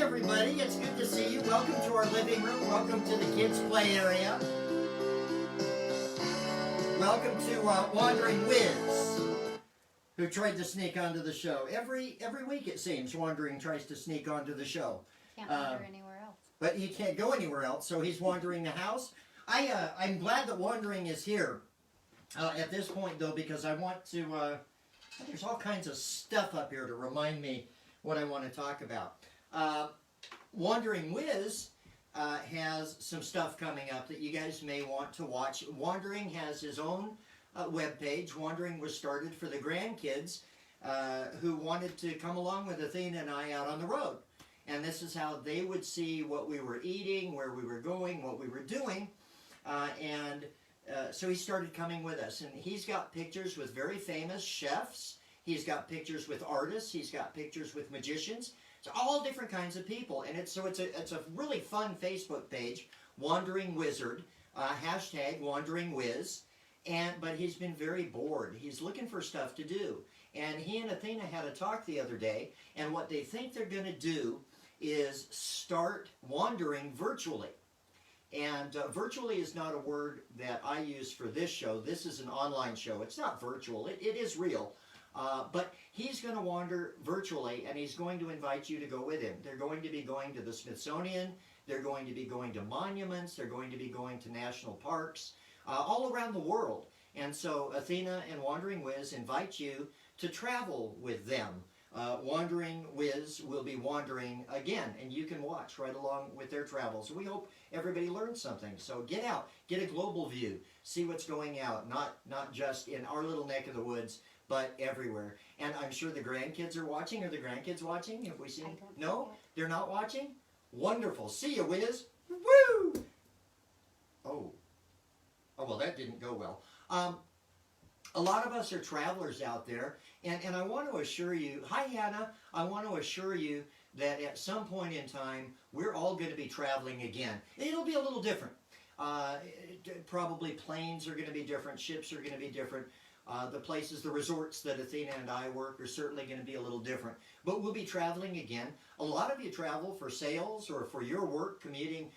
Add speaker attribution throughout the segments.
Speaker 1: everybody. It's good to see you. Welcome to our living room. Welcome to the kids' play area. Welcome to Wandering Wiz, who tried to sneak onto the show. Every week, it seems, Wandering tries to sneak onto the show.
Speaker 2: Can't wander anywhere else.
Speaker 1: But he can't go anywhere else, so he's wandering the house. I'm glad that Wandering is here at this point, though, because I want to... there's all kinds of stuff up here to remind me what I want to talk about. Wandering Wiz has some stuff coming up that you guys may want to watch. Wandering has his own webpage. Wandering was started for the grandkids who wanted to come along with Athena and I out on the road. And this is how they would see what we were eating, where we were going, what we were doing. So he started coming with us. And he's got pictures with very famous chefs. He's got pictures with artists. He's got pictures with magicians. So all different kinds of people. And it's a really fun Facebook page, Wandering Wizard, hashtag Wandering Wiz. But he's been very bored. He's looking for stuff to do. And he and Athena had a talk the other day. And what they think they're going to do is start wandering virtually. And virtually is not a word that I use for this show. This is an online show. It's not virtual. It is real. But he's going to wander virtually, and he's going to invite you to go with him. They're going to be going to the Smithsonian. They're going to be going to monuments. They're going to be going to national parks all around the world. And so Athena and Wandering Wiz invite you to travel with them. Wandering Wiz will be wandering again, and you can watch right along with their travels. We hope everybody learns something. So get out, get a global view, see what's going out, not just in our little neck of the woods, but everywhere. And I'm sure the grandkids are watching. Are the grandkids watching? Have we seen? No? They're not watching? Wonderful. See you, Wiz. Woo! Oh, well, that didn't go well. A lot of us are travelers out there, and I want to assure you, hi Hannah, I want to assure you that at some point in time, we're all going to be traveling again. It'll be a little different. Probably planes are going to be different, ships are going to be different. The places, the resorts that Athena and I work are certainly going to be a little different. But we'll be traveling again. A lot of you travel for sales or for your work, commuting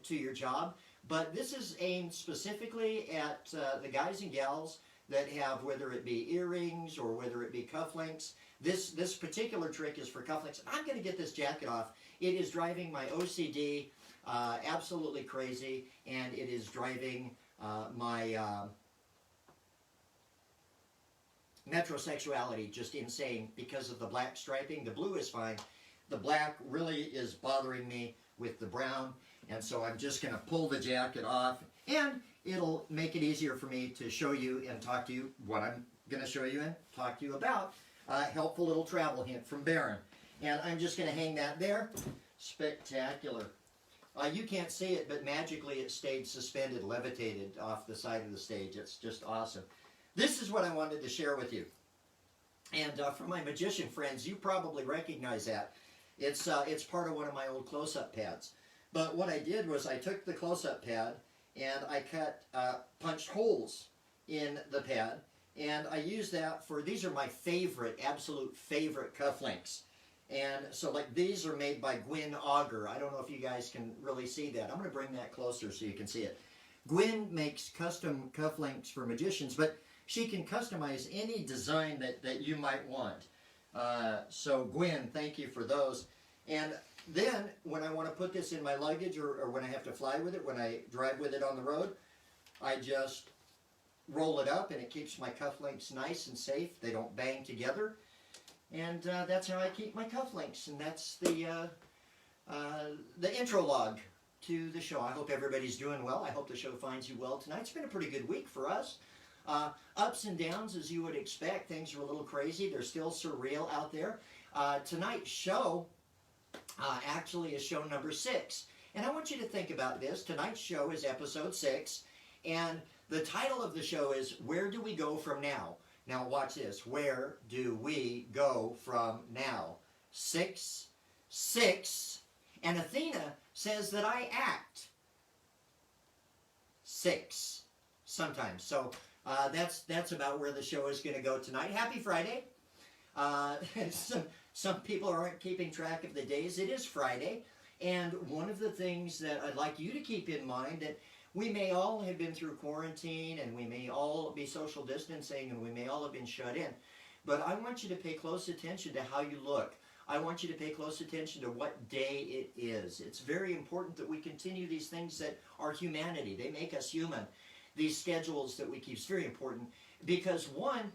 Speaker 1: to your job. But this is aimed specifically at the guys and gals that have, whether it be earrings or whether it be cufflinks. This particular trick is for cufflinks. I'm going to get this jacket off. It is driving my OCD absolutely crazy, and it is driving my metrosexuality just insane because of the black striping. The blue is fine. The black really is bothering me with the brown, and so I'm just going to pull the jacket off, and it'll make it easier for me to show you and talk to you what I'm going to show you and talk to you about. Helpful little travel hint from Barron. And I'm just going to hang that there. Spectacular. You can't see it, but magically it stayed suspended, levitated off the side of the stage. It's just awesome. This is what I wanted to share with you. And for my magician friends, you probably recognize that. It's part of one of my old close-up pads. But what I did was I took the close-up pad and I punched holes in the pad, and I used that for, these are my favorite, absolute favorite cufflinks. And so like these are made by Gwyn Auger. I don't know if you guys can really see that. I'm going to bring that closer so you can see it. Gwyn makes custom cufflinks for magicians, but she can customize any design that you might want. So Gwyn, thank you for those. And then when I want to put this in my luggage or when I have to fly with it, when I drive with it on the road, I just roll it up and it keeps my cufflinks nice and safe. They don't bang together. And that's how I keep my cufflinks. And that's the intro log to the show. I hope everybody's doing well. I hope the show finds you well tonight. It's been a pretty good week for us. Ups and downs, as you would expect. Things are a little crazy. They're still surreal out there. Tonight's show actually is show number 6. And I want you to think about this. Tonight's show is episode 6. And the title of the show is, Where Do We Go From Now? Now watch this. Where do we go from now? 6, 6. And Athena says that I act 6 sometimes. So that's about where the show is going to go tonight. Happy Friday. Some people aren't keeping track of the days. It is Friday. And one of the things that I'd like you to keep in mind, that we may all have been through quarantine, and we may all be social distancing, and we may all have been shut in. But I want you to pay close attention to how you look. I want you to pay close attention to what day it is. It's very important that we continue these things that are humanity. They make us human. These schedules that we keep is very important because one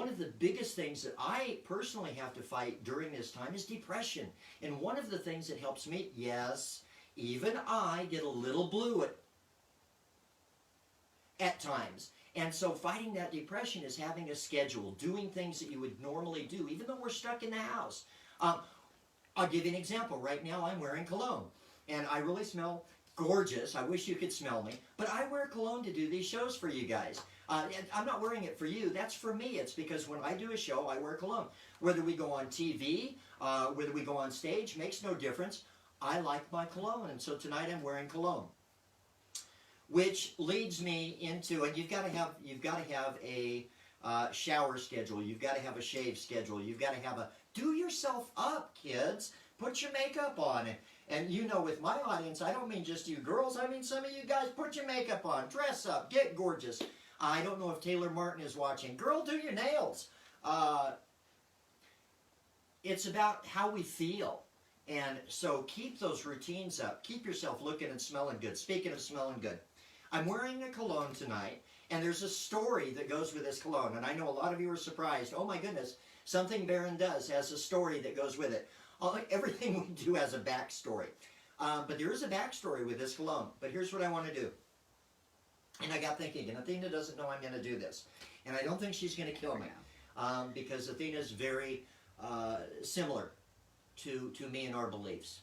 Speaker 1: of the biggest things that I personally have to fight during this time is depression. And one of the things that helps me, yes, even I get a little blue at times. And so fighting that depression is having a schedule, doing things that you would normally do, even though we're stuck in the house. I'll give you an example. Right now I'm wearing cologne, and I really smell gorgeous. I wish you could smell me, but I wear cologne to do these shows for you guys. I'm not wearing it for you. That's for me. It's because when I do a show, I wear cologne. Whether we go on TV, whether we go on stage, makes no difference. I like my cologne, and so tonight I'm wearing cologne. Which leads me into, and you've got to have a shower schedule. You've got to have a shave schedule. You've got to have a do yourself up, kids. Put your makeup on. And you know, with my audience, I don't mean just you girls. I mean some of you guys. Put your makeup on. Dress up. Get gorgeous. I don't know if Taylor Martin is watching. Girl, do your nails. It's about how we feel. And so keep those routines up. Keep yourself looking and smelling good. Speaking of smelling good, I'm wearing a cologne tonight, and there's a story that goes with this cologne. And I know a lot of you are surprised. Oh my goodness, something Barron does has a story that goes with it. Everything we do has a backstory. But there is a backstory with this cologne. But here's what I want to do. And I got thinking, and Athena doesn't know I'm going to do this. And I don't think she's going to kill me. Because Athena's very similar to me and our beliefs.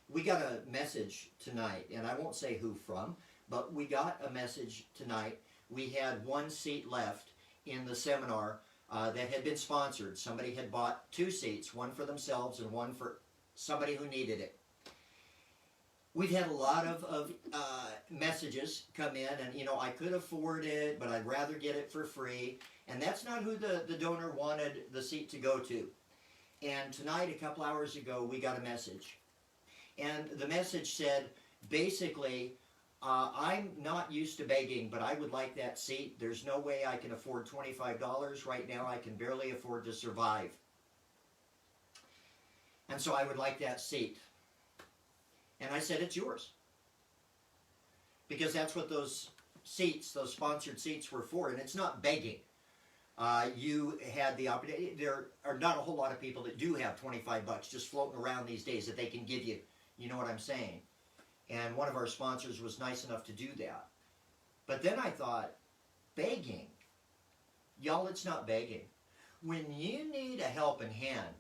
Speaker 1: We got a message tonight, and I won't say who from, but we got a message tonight. We had one seat left in the seminar that had been sponsored. Somebody had bought 2 seats, one for themselves and one for somebody who needed it. We've had a lot of messages come in, and you know, I could afford it, but I'd rather get it for free. And that's not who the donor wanted the seat to go to. And tonight, a couple hours ago, we got a message. And the message said, basically, I'm not used to begging, but I would like that seat. There's no way I can afford $25. Right now, I can barely afford to survive. And so I would like that seat. And I said, it's yours. Because that's what those seats, those sponsored seats were for. And it's not begging. You had the opportunity. There are not a whole lot of people that do have $25 just floating around these days that they can give you. You know what I'm saying? And one of our sponsors was nice enough to do that. But then I thought, begging. Y'all, it's not begging. When you need a helping hand,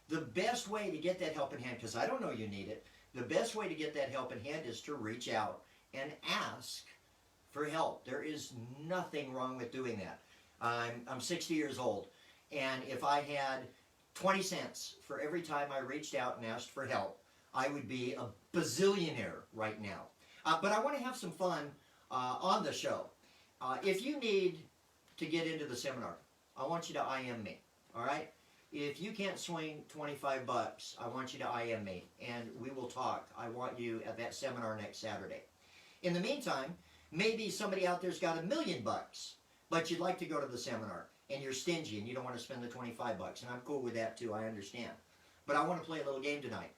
Speaker 1: the best way to get that helping hand, because I don't know you need it, the best way to get that helping hand is to reach out and ask for help. There is nothing wrong with doing that. I'm 60 years old, and if I had 20 cents for every time I reached out and asked for help, I would be a bazillionaire right now. But I want to have some fun on the show. If you need to get into the seminar, I want you to IM me, all right? If you can't swing $25, I want you to IM me, and we will talk. I want you at that seminar next Saturday. In the meantime, maybe somebody out there's got $1 million, but you'd like to go to the seminar, and you're stingy, and you don't want to spend the $25, and I'm cool with that too, I understand. But I want to play a little game tonight.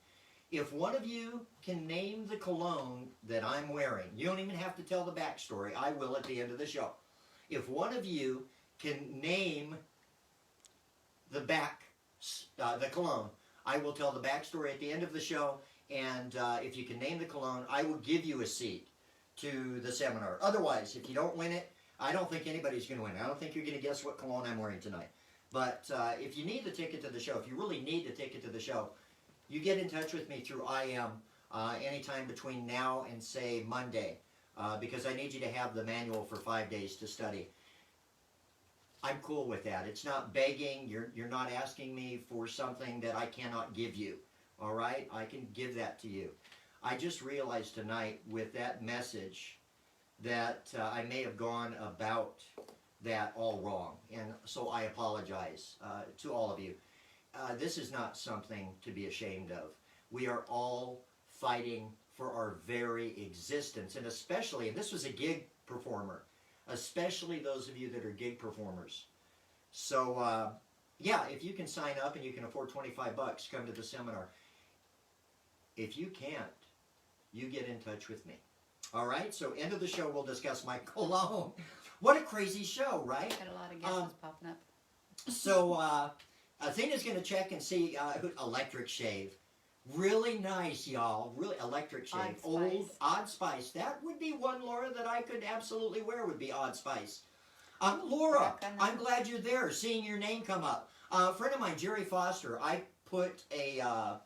Speaker 1: If one of you can name the cologne that I'm wearing, you don't even have to tell the backstory. I will at the end of the show. If one of you can name the cologne, I will tell the backstory at the end of the show. And if you can name the cologne, I will give you a seat to the seminar. Otherwise, if you don't win it, I don't think anybody's going to win. I don't think you're going to guess what cologne I'm wearing tonight. But if you need the ticket to the show, if you really need the ticket to the show, you get in touch with me through IM anytime between now and, say, Monday, because I need you to have the manual for 5 days to study. I'm cool with that. It's not begging. You're not asking me for something that I cannot give you, all right? I can give that to you. I just realized tonight with that message that I may have gone about that all wrong, and so I apologize to all of you. this is not something to be ashamed of. We are all fighting for our very existence, and especially, and this was a gig performer, especially those of you that are gig performers. So, yeah, if you can sign up and you can afford $25, come to the seminar. If you can't, you get in touch with me. All right, so end of the show, we'll discuss my cologne. What a crazy show, right?
Speaker 2: Got a lot of guesses popping up.
Speaker 1: So, Athena's going to check and see electric shave. Really nice, y'all. Really electric shave. Old Odd Spice. That would be one, Laura, that I could absolutely wear, would be Odd Spice. Laura, I'm glad you're there, seeing your name come up. A friend of mine, Jerry Foster, I put a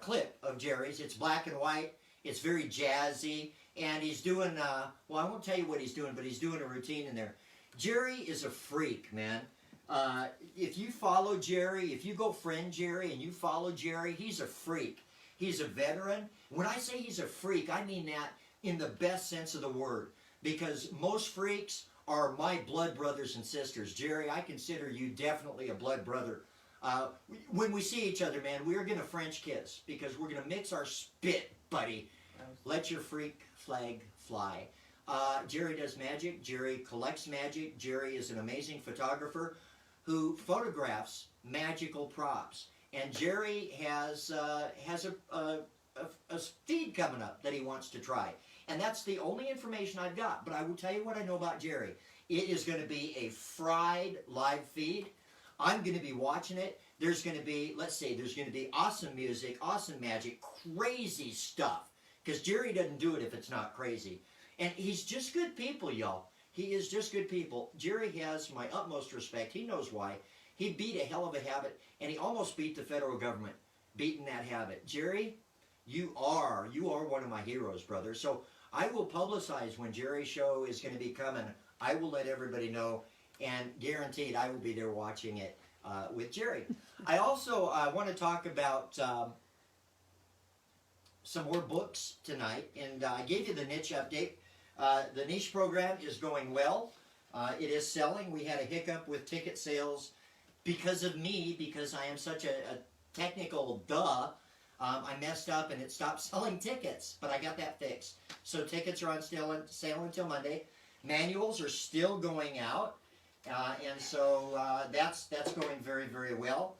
Speaker 1: clip of Jerry's. It's black and white. It's very jazzy. And he's doing, well, I won't tell you what he's doing, but he's doing a routine in there. Jerry is a freak, man. If you follow Jerry, if you go friend Jerry and you follow Jerry, he's a freak. He's a veteran. When I say he's a freak, I mean that in the best sense of the word. Because most freaks are my blood brothers and sisters. Jerry, I consider you definitely a blood brother. When we see each other, man, we're going to French kiss because we're going to mix our spit, buddy. Let your freak flag fly. Jerry does magic. Jerry collects magic. Jerry is an amazing photographer who photographs magical props. And Jerry has a feed coming up that he wants to try. And that's the only information I've got. But I will tell you what I know about Jerry. It is going to be a fried live feed. I'm going to be watching it. There's going to be, let's see, there's going to be awesome music, awesome magic, crazy stuff. Because Jerry doesn't do it if it's not crazy. And he's just good people, y'all. He is just good people. Jerry has my utmost respect. He knows why. He beat a hell of a habit, and he almost beat the federal government, beating that habit. Jerry, you are one of my heroes, brother. So I will publicize when Jerry's show is going to be coming. I will let everybody know, and guaranteed I will be there watching it with Jerry. I also want to talk about some more books tonight, and I gave you the niche update. The niche program is going well. It is selling. We had a hiccup with ticket sales because of me, because I am such a technical duh. I messed up and it stopped selling tickets, but I got that fixed. So tickets are on sale until Monday. Manuals are still going out, and so that's going very, very well.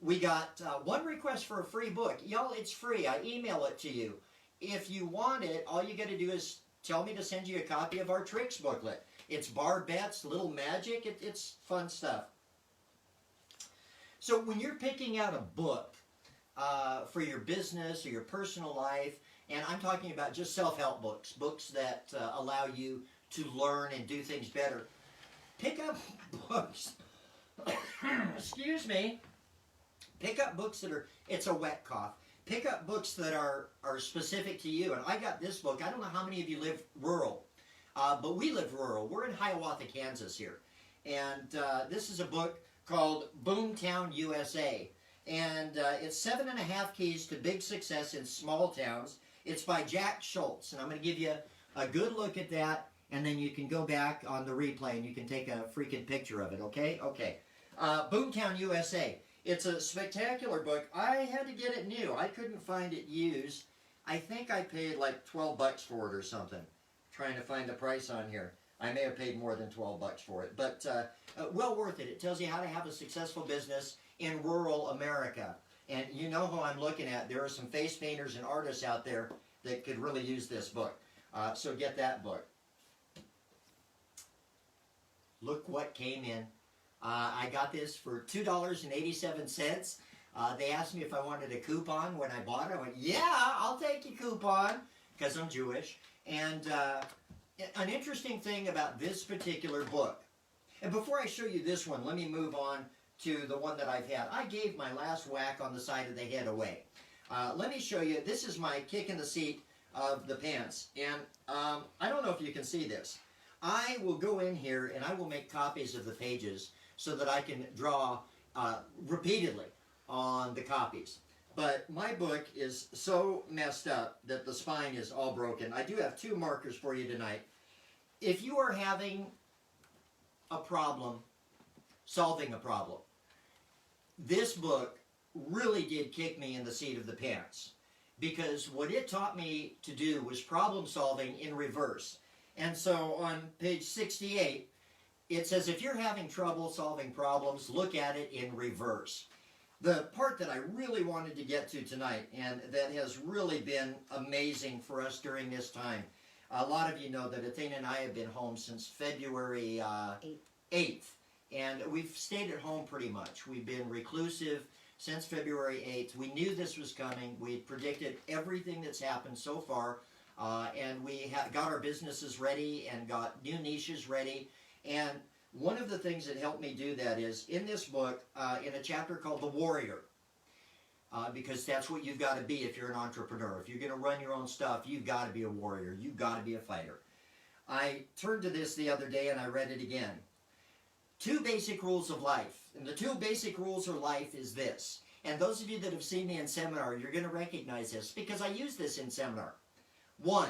Speaker 1: We got one request for a free book. Y'all, it's free. I email it to you. If you want it, all you got to do is tell me to send you a copy of our tricks booklet. It's bar bets, little magic. It's fun stuff. So when you're picking out a book for your business or your personal life, and I'm talking about just self-help books, books that allow you to learn and do things better, pick up books. Excuse me. Pick up books that are, it's a wet cough. Pick up books that are specific to you. And I got this book. I don't know how many of you live rural, but we live rural. We're in Hiawatha, Kansas here. And this is a book called Boomtown USA. And it's 7.5 Keys to Big Success in Small Towns. It's by Jack Schultz. And I'm going to give you a good look at that. And then you can go back on the replay and you can take a freaking picture of it, okay? Okay. Boomtown USA. It's a spectacular book. I had to get it new. I couldn't find it used. I think I paid like $12 for it or something. Trying to find the price on here. I may have paid more than $12 for it. But well worth it. It tells you how to have a successful business in rural America. And you know who I'm looking at. There are some face painters and artists out there that could really use this book. So get that book. Look what came in. I got this for $2.87. They asked me if I wanted a coupon when I bought it. I went, yeah, I'll take a coupon, because I'm Jewish. And an interesting thing about this particular book, and before I show you this one, let me move on to the one that I've had. I gave my last whack on the side of the head away. Let me show you. This is my kick in the seat of the pants. And I don't know if you can see this. I will go in here and I will make copies of the pages so that I can draw repeatedly on the copies. But my book is so messed up that the spine is all broken. I do have 2 markers for you tonight. If you are having a problem, solving a problem, this book really did kick me in the seat of the pants, because what it taught me to do was problem solving in reverse. And so on page 68, it says, if you're having trouble solving problems, look at it in reverse. The part that I really wanted to get to tonight, and that has really been amazing for us during this time. A lot of you know that Athena and I have been home since February 8th. And we've stayed at home pretty much. We've been reclusive since February 8th. We knew this was coming. We predicted everything that's happened so far. And we got our businesses ready and got new niches ready. And one of the things that helped me do that is in this book, in a chapter called The Warrior, because that's what you've got to be if you're an entrepreneur. If you're going to run your own stuff, you've got to be a warrior. You've got to be a fighter. I turned to this the other day and I read it again. 2 basic rules of life. And the 2 basic rules of life is this. And those of you that have seen me in seminar, you're going to recognize this because I use this in seminar. 1,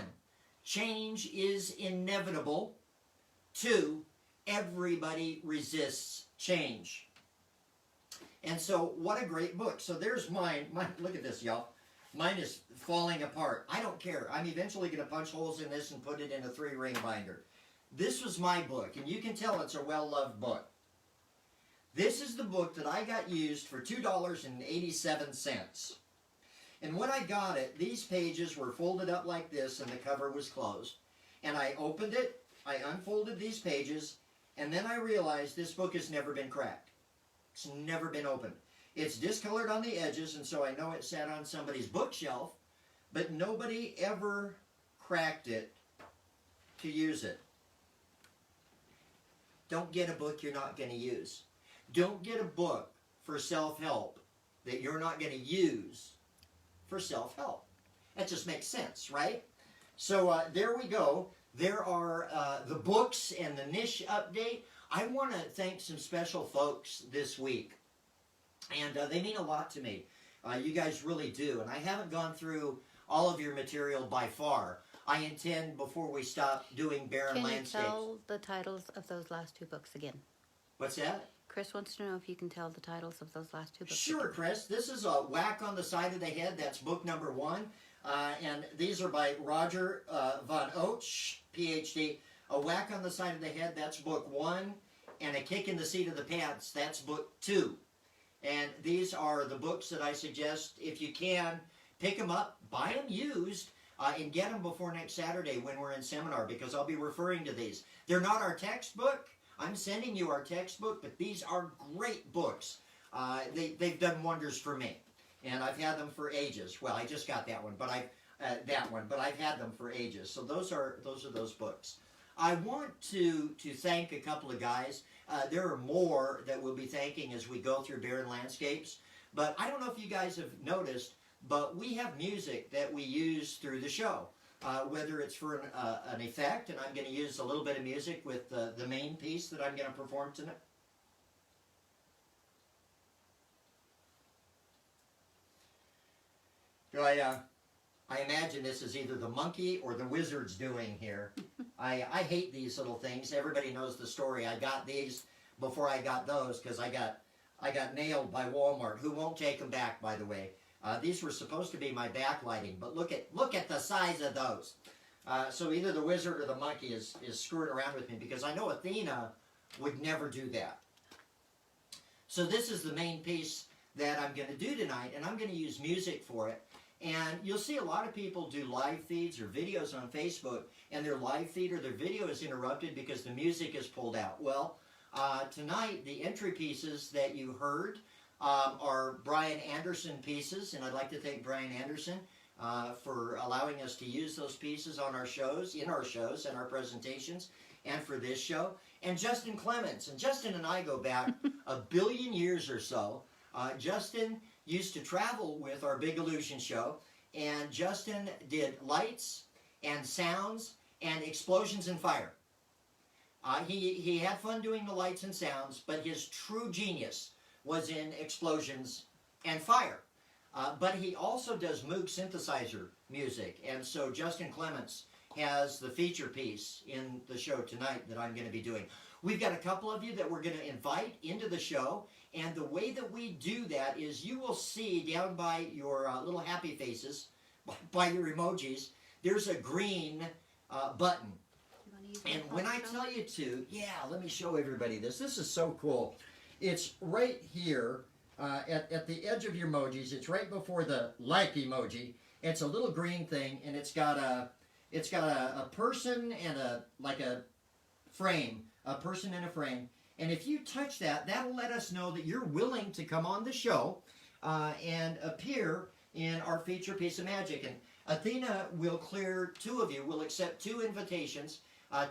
Speaker 1: change is inevitable. 2, everybody resists change. And so, what a great book. So there's mine. Look at this, y'all. Mine is falling apart. I don't care. I'm eventually going to punch holes in this and put it in a 3-ring binder. This was my book, and you can tell it's a well-loved book. This is the book that I got used for $2.87. And when I got it, these pages were folded up like this, and the cover was closed. And I opened it, I unfolded these pages, and then I realized this book has never been cracked. It's never been opened. It's discolored on the edges, and so I know it sat on somebody's bookshelf, but nobody ever cracked it to use it. Don't get a book you're not going to use. Don't get a book for self-help that you're not going to use for self-help. That just makes sense, right? So there we go. There are the books and the niche update. I want to thank some special folks this week. And they mean a lot to me. You guys really do. And I haven't gone through all of your material by far. I intend, before we stop doing Barron Landscapes.
Speaker 2: Can you tell the titles of those last 2 books again?
Speaker 1: What's that?
Speaker 2: Chris wants to know if you can tell the titles of those last 2 books.
Speaker 1: Sure,
Speaker 2: again.
Speaker 1: Chris. This is a Whack on the Side of the Head. That's book number 1. And these are by Roger von Oech, PhD. A Whack on the Side of the Head, that's book 1. And A Kick in the Seat of the Pants, that's book 2. And these are the books that I suggest, if you can, pick them up, buy them used, and get them before next Saturday when we're in seminar, because I'll be referring to these. They're not our textbook. I'm sending you our textbook, but these are great books. They've done wonders for me, and I've had them for ages. Well, I just got that one, but I've had them for ages. So those are those books. I want to thank a couple of guys. There are more that we'll be thanking as we go through Barron Landscapes. But I don't know if you guys have noticed, but we have music that we use through the show. Whether it's for an effect, and I'm going to use a little bit of music with the main piece that I'm going to perform tonight. So I imagine this is either the monkey or the wizard's doing here. I hate these little things. Everybody knows the story. I got these before I got those because I got nailed by Walmart, who won't take them back, by the way. These were supposed to be my backlighting, but look at the size of those. So either the wizard or the monkey is screwing around with me, because I know Athena would never do that. So this is the main piece that I'm going to do tonight, and I'm going to use music for it. And you'll see a lot of people do live feeds or videos on Facebook, and their live feed or their video is interrupted because the music is pulled out. Well, tonight the entry pieces that you heard are Brian Anderson pieces, and I'd like to thank Brian Anderson for allowing us to use those pieces on our shows, in our shows and our presentations, and for this show. And Justin Clements. And Justin and I go back a billion years or so. Justin used to travel with our Big Illusion show, and Justin did lights and sounds and explosions and fire. He had fun doing the lights and sounds, but his true genius was in explosions and fire. But he also does Moog synthesizer music, and so Justin Clements has the feature piece in the show tonight that I'm going to be doing. We've got a couple of you that we're going to invite into the show, And the way that we do that is you will see down by your little happy faces, by your emojis, there's a green button. And when I tell you to, yeah, let me show everybody this. This is so cool. It's right here at the edge of your emojis. It's right before the like emoji. It's a little green thing, and it's got a person and a frame, a person in a frame. And if you touch that, that'll let us know that you're willing to come on the show and appear in our feature Piece of Magic. And Athena will clear 2 of you. We'll accept 2 invitations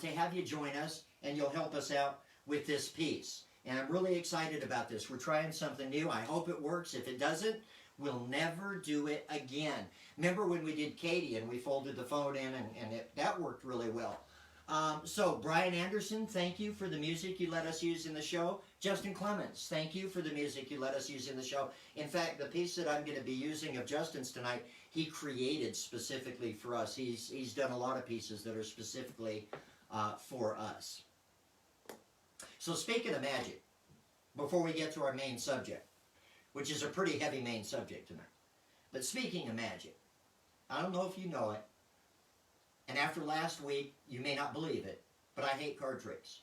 Speaker 1: to have you join us, and you'll help us out with this piece. And I'm really excited about this. We're trying something new. I hope it works. If it doesn't, we'll never do it again. Remember when we did Katie and we folded the phone in, and that worked really well. So, Brian Anderson, thank you for the music you let us use in the show. Justin Clements, thank you for the music you let us use in the show. In fact, the piece that I'm going to be using of Justin's tonight, he created specifically for us. He's done a lot of pieces that are specifically for us. So, speaking of magic, before we get to our main subject, which is a pretty heavy main subject tonight, but speaking of magic, I don't know if you know it, and after last week, you may not believe it, but I hate card tricks.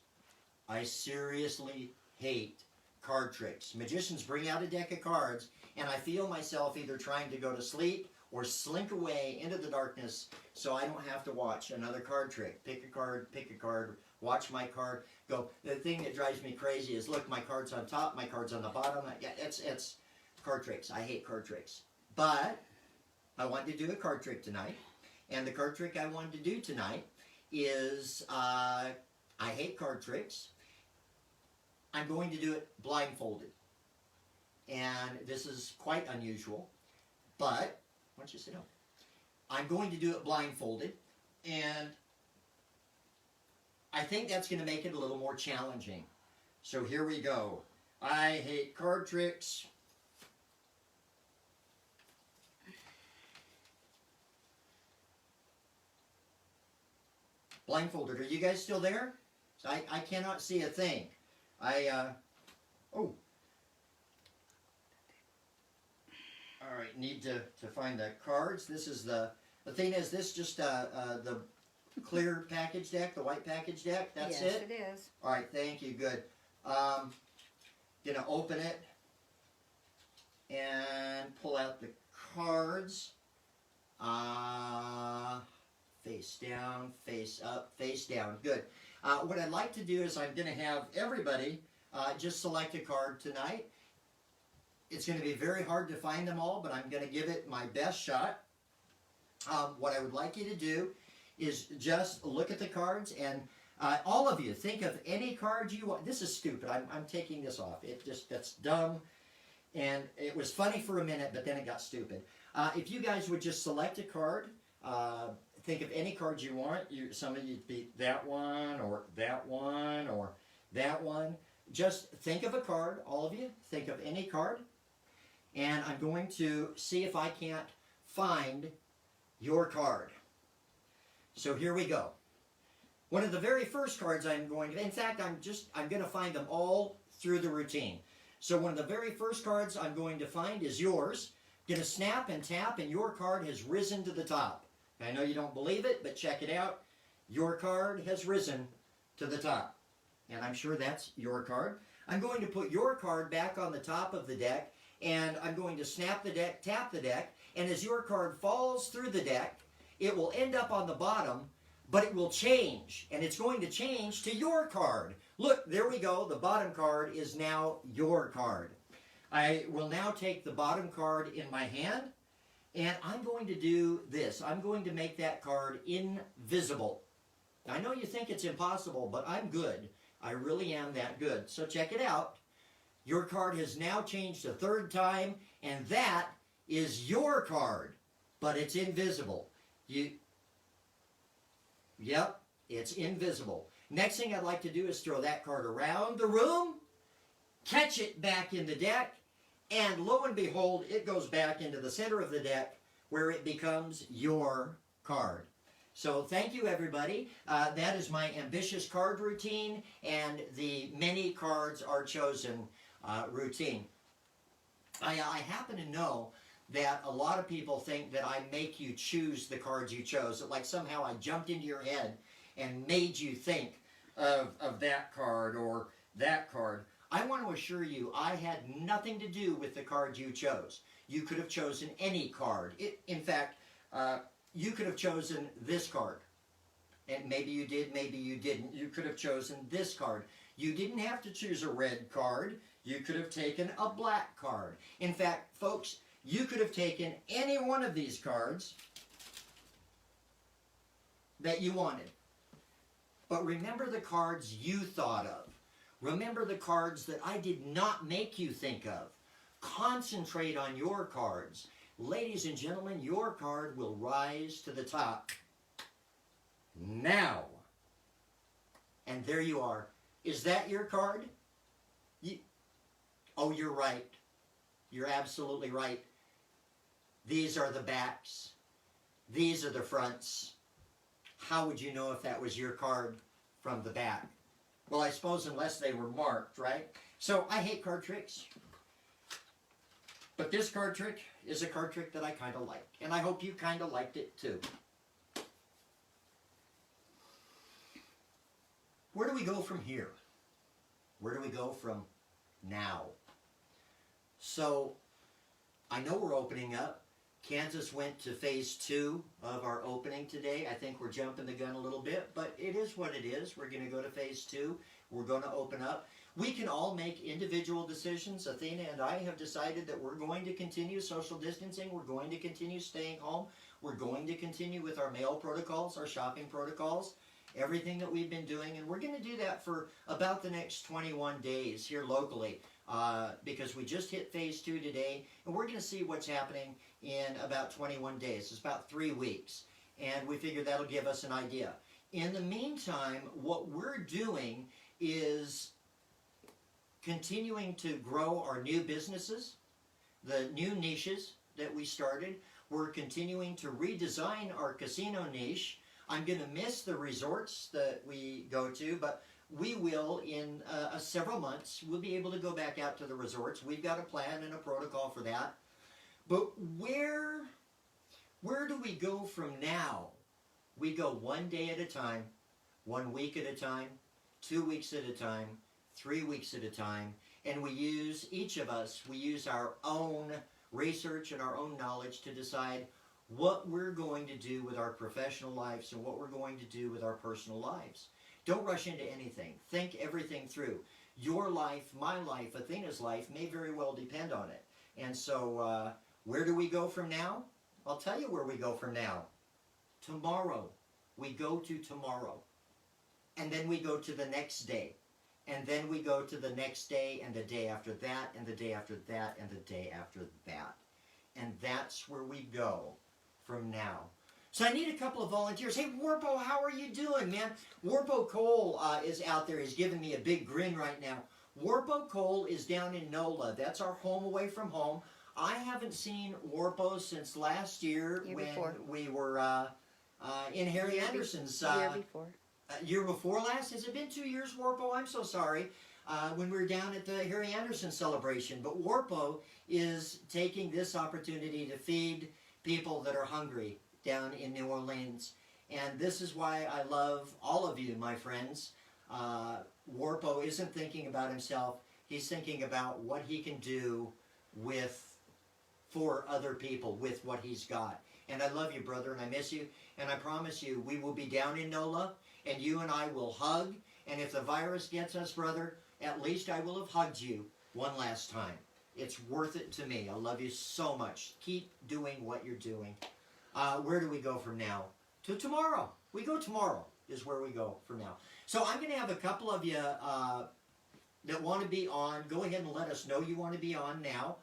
Speaker 1: I seriously hate card tricks. Magicians bring out a deck of cards, and I feel myself either trying to go to sleep or slink away into the darkness so I don't have to watch another card trick. Pick a card, watch my card, go. The thing that drives me crazy is, look, my card's on top, my card's on the bottom. Yeah, it's card tricks. I hate card tricks. But I wanted to do a card trick tonight. And the card trick I wanted to do tonight is, I hate card tricks. I'm going to do it blindfolded. And this is quite unusual, but, why don't you sit down? I'm going to do it blindfolded, and I think that's going to make it a little more challenging. So here we go. I hate card tricks. Blindfolded. Are you guys still there? So I cannot see a thing. Oh. All right, need to find the cards. This is the thing is this just the clear package deck, the white package deck? That's it?
Speaker 2: Yes, it is.
Speaker 1: All right, thank you, good. Gonna open it and pull out the cards. Face down, face up, face down. Good. What I'd like to do is I'm going to have everybody just select a card tonight. It's going to be very hard to find them all, but I'm going to give it my best shot. What I would like you to do is just look at the cards, and all of you, think of any card you want. This is stupid. I'm taking this off. That's dumb. And it was funny for a minute, but then it got stupid. If you guys would just select a card, think of any cards you want. Some of you be that one or that one or that one. Just think of a card, all of you. Think of any card. And I'm going to see if I can't find your card. So here we go. One of the very first cards I'm going to, in fact, I'm going to find them all through the routine. So one of the very first cards I'm going to find is yours. Going to snap and tap, and your card has risen to the top. I know you don't believe it, but check it out. Your card has risen to the top. And I'm sure that's your card. I'm going to put your card back on the top of the deck, and I'm going to snap the deck, tap the deck, and as your card falls through the deck, it will end up on the bottom, but it will change, and it's going to change to your card. Look, there we go. The bottom card is now your card. I will now take the bottom card in my hand, and I'm going to do this. I'm going to make that card invisible. I know you think it's impossible, but I'm good. I really am that good. So check it out. Your card has now changed a third time, and that is your card, but it's invisible. Yep, it's invisible. Next thing I'd like to do is throw that card around the room, catch it back in the deck, and lo and behold, it goes back into the center of the deck where it becomes your card. So thank you, everybody. That is my ambitious card routine, and the many cards are chosen routine. I happen to know that a lot of people think that I make you choose the cards you chose. That like somehow I jumped into your head and made you think of that card or that card. I want to assure you I had nothing to do with the card you chose. You could have chosen any card. In fact, you could have chosen this card. And maybe you did, maybe you didn't. You could have chosen this card. You didn't have to choose a red card. You could have taken a black card. In fact, folks, you could have taken any one of these cards that you wanted. But remember the cards you thought of. Remember the cards that I did not make you think of. Concentrate on your cards. Ladies and gentlemen, your card will rise to the top. Now. And there you are. Is that your card? Oh, you're right. You're absolutely right. These are the backs. These are the fronts. How would you know if that was your card from the back? Well, I suppose unless they were marked, right? So I hate card tricks. But this card trick is a card trick that I kind of like. And I hope you kind of liked it too. Where do we go from here? Where do we go from now? So, I know we're opening up. Kansas went to phase 2 of our opening today. I think we're jumping the gun a little bit, but it is what it is. We're going to go to phase 2. We're going to open up. We can all make individual decisions. Athena and I have decided that we're going to continue social distancing. We're going to continue staying home. We're going to continue with our mail protocols, our shopping protocols, everything that we've been doing. And we're going to do that for about the next 21 days here locally because we just hit phase 2 today. And we're going to see what's happening in about 21 days. It's about 3 weeks. And we figure that'll give us an idea. In the meantime, what we're doing is continuing to grow our new businesses, the new niches that we started. We're continuing to redesign our casino niche. I'm going to miss the resorts that we go to, but we will in several months. We'll be able to go back out to the resorts. We've got a plan and a protocol for that. But where do we go from now? We go 1 day at a time, 1 week at a time, 2 weeks at a time, 3 weeks at a time, and we use, each of us, we use our own research and our own knowledge to decide what we're going to do with our professional lives and what we're going to do with our personal lives. Don't rush into anything. Think everything through. Your life, my life, Athena's life may very well depend on it. And so, where do we go from now? I'll tell you where we go from now. Tomorrow. We go to tomorrow. And then we go to the next day. And then we go to the next day and the day after that and the day after that and the day after that. And that's where we go from now. So I need a couple of volunteers. Hey, Warpo, how are you doing, man? Warpo Cole is out there. He's giving me a big grin right now. Warpo Cole is down in NOLA. That's our home away from home. I haven't seen Warpo since last year when we were in Harry Anderson's...
Speaker 2: year before.
Speaker 1: Year before last? Has it been 2 years, Warpo? I'm so sorry. When we were down at the Harry Anderson celebration. But Warpo is taking this opportunity to feed people that are hungry down in New Orleans. And this is why I love all of you, my friends. Warpo isn't thinking about himself. He's thinking about what he can do for other people with what he's got. And I love you, brother, and I miss you. And I promise you, we will be down in NOLA, and you and I will hug. And if the virus gets us, brother, at least I will have hugged you one last time. It's worth it to me. I love you so much. Keep doing what you're doing. Where do we go from now? To tomorrow. We go tomorrow is where we go from now. So I'm going to have a couple of you that want to be on. Go ahead and let us know you want to be on now.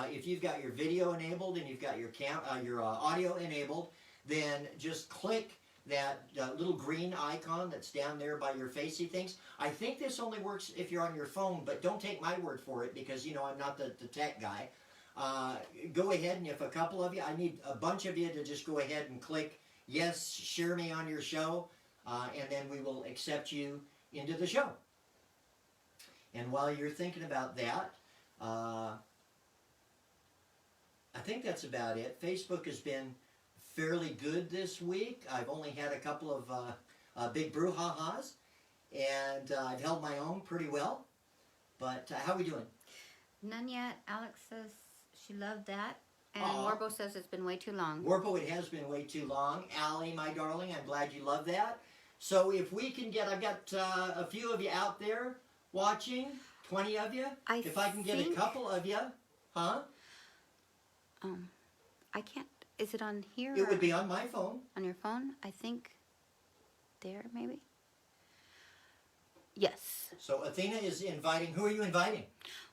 Speaker 1: If you've got your video enabled and you've got your audio enabled, then just click that little green icon that's down there by your facey things. I think this only works if you're on your phone, but don't take my word for it because, you know, I'm not the tech guy. Go ahead, and if a couple of you, I need a bunch of you to just go ahead and click yes, share me on your show, and then we will accept you into the show. And while you're thinking about that, I think that's about it. Facebook has been fairly good this week. I've only had a couple of big brouhahas, and I've held my own pretty well. But how are we doing?
Speaker 2: None yet. Alex says she loved that. And
Speaker 1: Aw.
Speaker 2: Warbo says it's been way too long.
Speaker 1: Warpo, it has been way too long. Allie, my darling, I'm glad you love that. So if we can get, I've got a few of you out there watching, 20 of you. If I can get a couple of you, huh?
Speaker 2: I can't. Is it on here?
Speaker 1: It would be on my phone.
Speaker 2: On your phone? I think there, maybe? Yes.
Speaker 1: So Athena is inviting, who are you inviting?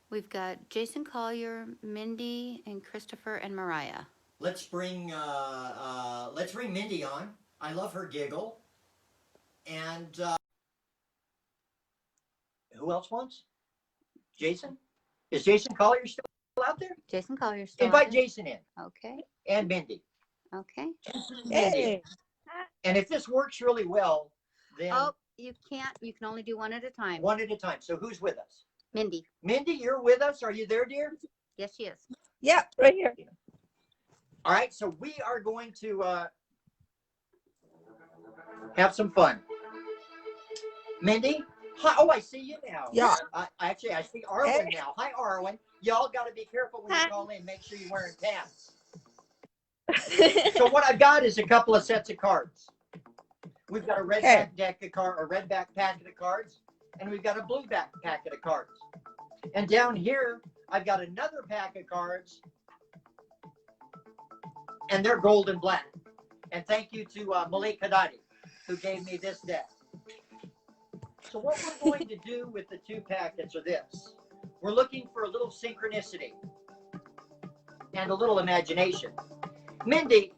Speaker 2: We've got Jason Collier, Mindy, and Christopher and Mariah.
Speaker 1: Let's bring Mindy on. I love her giggle. And who else wants? Jason? Is Jason Collier still out there?
Speaker 2: Jason Collier still
Speaker 1: Invite
Speaker 2: out there?
Speaker 1: Jason in.
Speaker 2: Okay.
Speaker 1: And Mindy.
Speaker 2: Okay.
Speaker 1: Mindy. And if this works really well, then
Speaker 2: Oh, you can't. You can only do one at a time.
Speaker 1: one at a time. So who's with us?
Speaker 2: Mindy.
Speaker 1: Mindy, you're with us. Are you there, dear?
Speaker 2: Yes, she is.
Speaker 3: Yeah, right here.
Speaker 1: All right. So we are going to have some fun. Mindy? Hi. Oh, I see you now.
Speaker 3: Yeah.
Speaker 1: Actually, I see Arwen now. Hi, Arwen. Y'all got to be careful when you call in. Make sure you're wearing pants. So what I've got is a couple of sets of cards. We've got a red back deck of cards, a red back packet of cards, and we've got a blue back packet of cards. And down here, I've got another pack of cards, and they're gold and black. And thank you to Malik Haddadi, who gave me this deck. So what we're going to do with the two packets are this. We're looking for a little synchronicity and a little imagination. Mindy,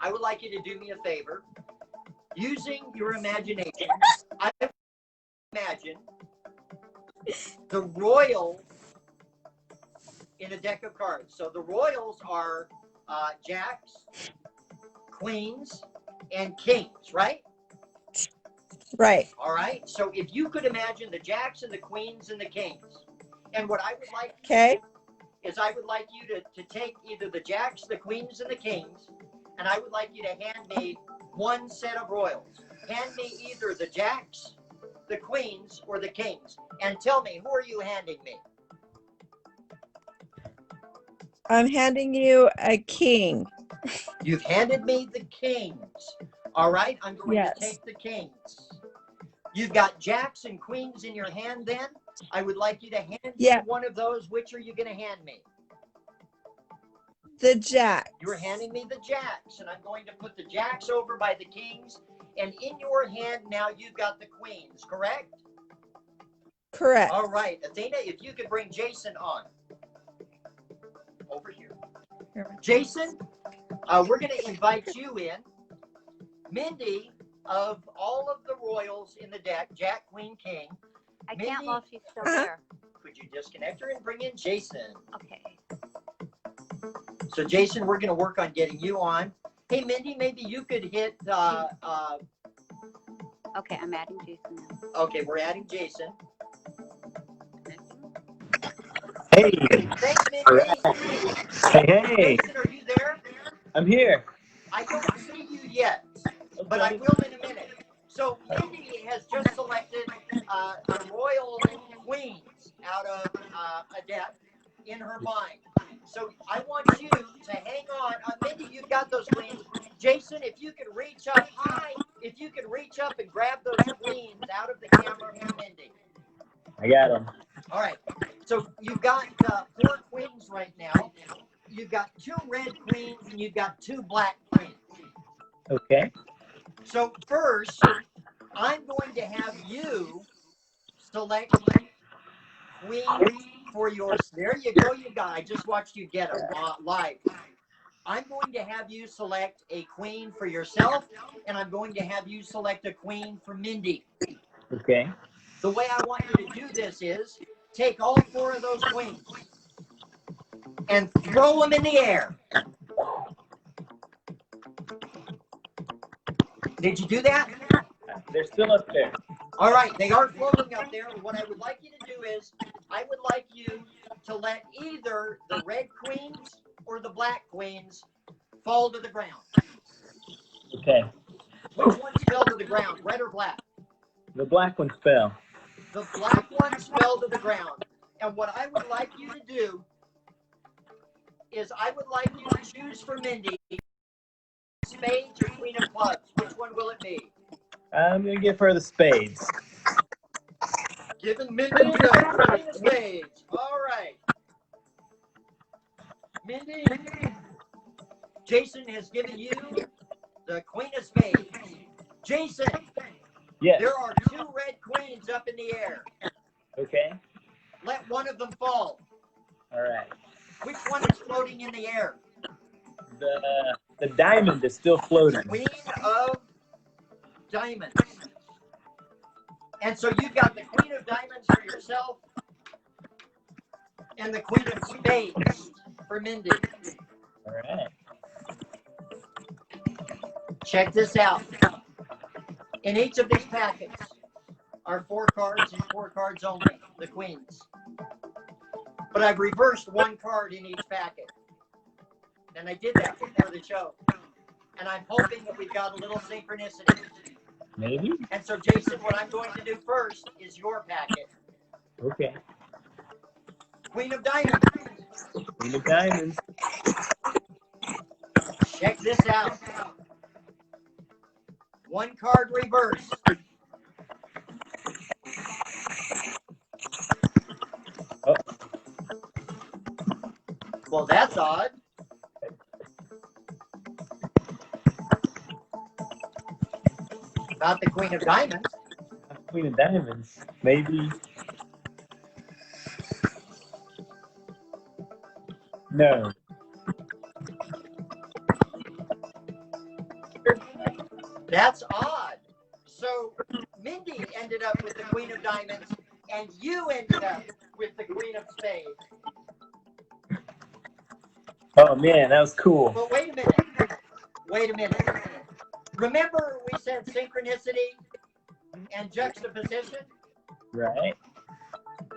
Speaker 1: I would like you to do me a favor. Using your imagination, I imagine the royal in a deck of cards. So the royals are jacks, queens, and kings, right?
Speaker 3: Right.
Speaker 1: All right. So if you could imagine the jacks and the queens and the kings, and what I would like
Speaker 3: Okay.
Speaker 1: is I would like you to take either the jacks, the queens, and the kings, and I would like you to hand me one set of royals. Hand me either the jacks, the queens, or the kings, and tell me, who are you handing me?
Speaker 3: I'm handing you a king.
Speaker 1: You've handed me the kings. All right, I'm going to take the kings. You've got jacks and queens in your hand then? I would like you to hand me one of those. Which are you going to hand me?
Speaker 3: The jack.
Speaker 1: You're handing me the jacks, and I'm going to put the jacks over by the kings, and in your hand now you've got the queens, correct?
Speaker 3: Correct.
Speaker 1: All right, Athena, if you could bring Jason on. Over here. Jason, we're going to invite you in. Mindy, of all of the royals in the deck, Jack, Queen, King.
Speaker 2: I
Speaker 1: Mindy,
Speaker 2: can't while she's still there.
Speaker 1: Could you disconnect her and bring in Jason?
Speaker 2: Okay.
Speaker 1: So, Jason, we're going to work on getting you on. Hey, Mindy, maybe you could hit...
Speaker 2: Okay, I'm adding Jason now.
Speaker 1: Okay, we're adding Jason.
Speaker 4: Hey.
Speaker 1: Thanks, Mindy.
Speaker 4: Hey.
Speaker 1: Jason, are you there?
Speaker 4: I'm here.
Speaker 1: I don't see you yet, but I will in a minute. So Mindy has just selected the royal queens out of a deck in her mind. So I want you to hang on. Mindy, you've got those queens. Jason, if you could reach up high, if you could reach up and grab those queens out of the camera for Mindy.
Speaker 4: I got them.
Speaker 1: All right. So you've got 4 queens right now. You've got 2 red queens and you've got 2 black queens.
Speaker 4: Okay.
Speaker 1: So first, I'm going to have you select queen for your. There you go, you guys. I just watched you get them live. I'm going to have you select a queen for yourself, and I'm going to have you select a queen for Mindy.
Speaker 4: Okay.
Speaker 1: The way I want you to do this is take all 4 of those queens and throw them in the air. Did you do that?
Speaker 4: They're still up there.
Speaker 1: All right, they are floating up there. And what I would like you to do is, I would like you to let either the red queens or the black queens fall to the ground.
Speaker 4: Okay.
Speaker 1: Which ones fell to the ground, red or black?
Speaker 4: The black ones fell.
Speaker 1: The black ones fell to the ground. And what I would like you to do is I would like you to choose for Mindy, spades or queen of clubs. Which one will it be?
Speaker 4: I'm going to give her the spades.
Speaker 1: Giving Mindy the queen of spades. All right. Mindy, Jason has given you the queen of spades. Jason,
Speaker 4: Yes.
Speaker 1: there are 2 red queens up in the air.
Speaker 4: Okay.
Speaker 1: Let one of them fall.
Speaker 4: All right.
Speaker 1: Which one is floating in the air?
Speaker 4: The diamond is still floating.
Speaker 1: Queen of diamonds. And so you've got the queen of diamonds for yourself and the queen of spades for Mindy.
Speaker 4: All right.
Speaker 1: Check this out. In each of these packets are 4 cards and 4 cards only, the queens. But I've reversed 1 card in each packet. And I did that before the show. And I'm hoping that we've got a little synchronicity.
Speaker 4: Maybe?
Speaker 1: And so, Jason, what I'm going to do first is your packet.
Speaker 4: Okay.
Speaker 1: Queen of diamonds.
Speaker 4: Queen of diamonds.
Speaker 1: Check this out. 1 card reversed.
Speaker 4: Oh.
Speaker 1: Well, that's odd. Not the queen of diamonds.
Speaker 4: Queen of diamonds. Maybe. No.
Speaker 1: That's odd. So Mindy ended up with the queen of diamonds, and you ended up with the queen of spades.
Speaker 4: Oh, man, that was cool.
Speaker 1: But wait a minute. Wait a minute. Remember we said synchronicity and juxtaposition?
Speaker 4: Right.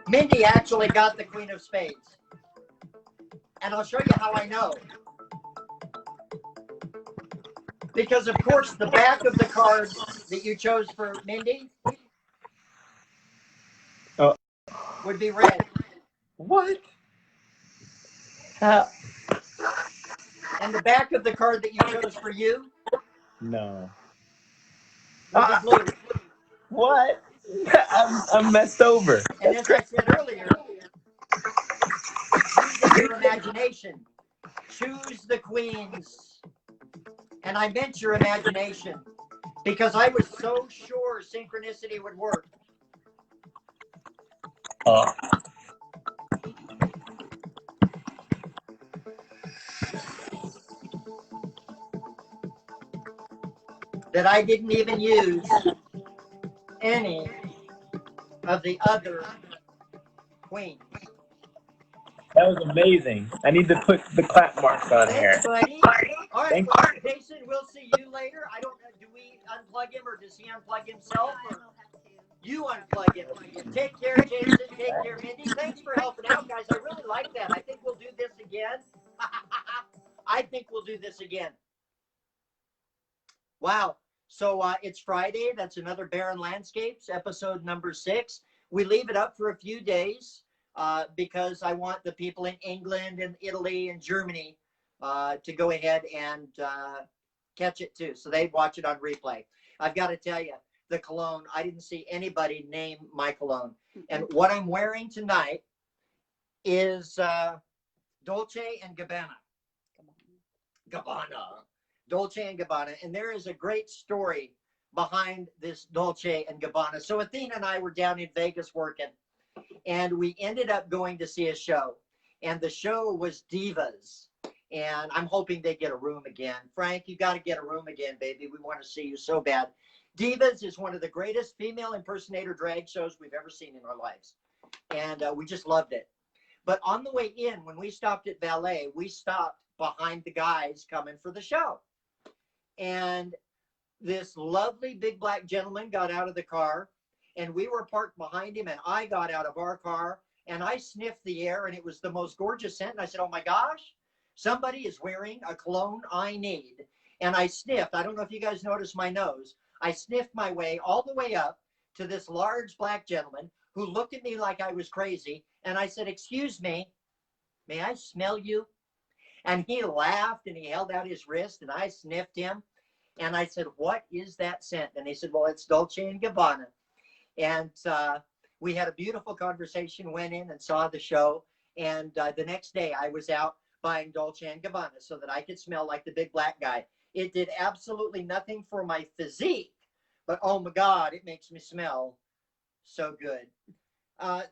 Speaker 1: Mindy actually got the queen of spades. And I'll show you how I know. Because, of course, the back of the card that you chose for Mindy would be red.
Speaker 4: What? How?
Speaker 1: And the back of the card that you chose for you
Speaker 4: No.
Speaker 1: would be blue.
Speaker 4: What? I'm messed over.
Speaker 1: And as I said earlier, using your imagination, choose the queens. And I meant your imagination because I was so sure synchronicity would work. That I didn't even use any of the other queens.
Speaker 4: That was amazing. I need to put the clap marks on here.
Speaker 1: Thanks, buddy. All right,
Speaker 4: Thank
Speaker 1: well, Jason, we'll see you later. I don't know, do we unplug him or does he unplug himself? Or you unplug him. Take care, Jason. Take care, Mindy. Thanks for helping out, guys. I really like that. I think we'll do this again. I think we'll do this again. Wow. So it's Friday. That's another Barron Landscapes, episode number 6. We leave it up for a few days because I want the people in England and Italy and Germany to go ahead and catch it too. So they watch it on replay. I've got to tell you, the cologne, I didn't see anybody name my cologne. And what I'm wearing tonight is Dolce and Gabbana. Dolce and Gabbana. And there is a great story behind this Dolce and Gabbana. So Athena and I were down in Vegas working, and we ended up going to see a show. And the show was Divas. And I'm hoping they get a room again. Frank, you got to get a room again, baby. We want to see you so bad. Divas is one of the greatest female impersonator drag shows we've ever seen in our lives. And we just loved it. But on the way in, when we stopped at Valet, we stopped behind the guys coming for the show. And this lovely big black gentleman got out of the car, and we were parked behind him, and I got out of our car, and I sniffed the air, and it was the most gorgeous scent. And I said, oh my gosh, somebody is wearing a cologne I need. And I sniffed. I don't know if you guys noticed my nose. I sniffed my way all the way up to this large black gentleman who looked at me like I was crazy. And I said, excuse me, may I smell you? And he laughed and he held out his wrist and I sniffed him. And I said, what is that scent? And he said, well, it's Dolce & Gabbana. And we had a beautiful conversation, went in and saw the show. And the next day I was out buying Dolce & Gabbana so that I could smell like the big black guy. It did absolutely nothing for my physique, but oh my God, it makes me smell so good.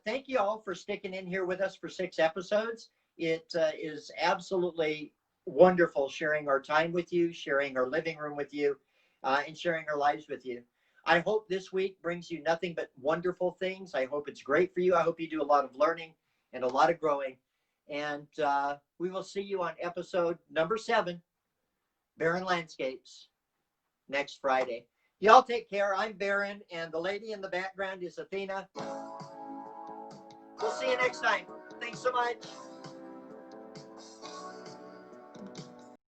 Speaker 1: Thank you all for sticking in here with us for 6 episodes. It is absolutely wonderful sharing our time with you, sharing our living room with you, and sharing our lives with you. I hope this week brings you nothing but wonderful things. I hope it's great for you. I hope you do a lot of learning and a lot of growing. And we will see you on episode number 7, Barron Landscapes, next Friday. Y'all take care. I'm Barron, and the lady in the background is Athena. We'll see you next time. Thanks so much.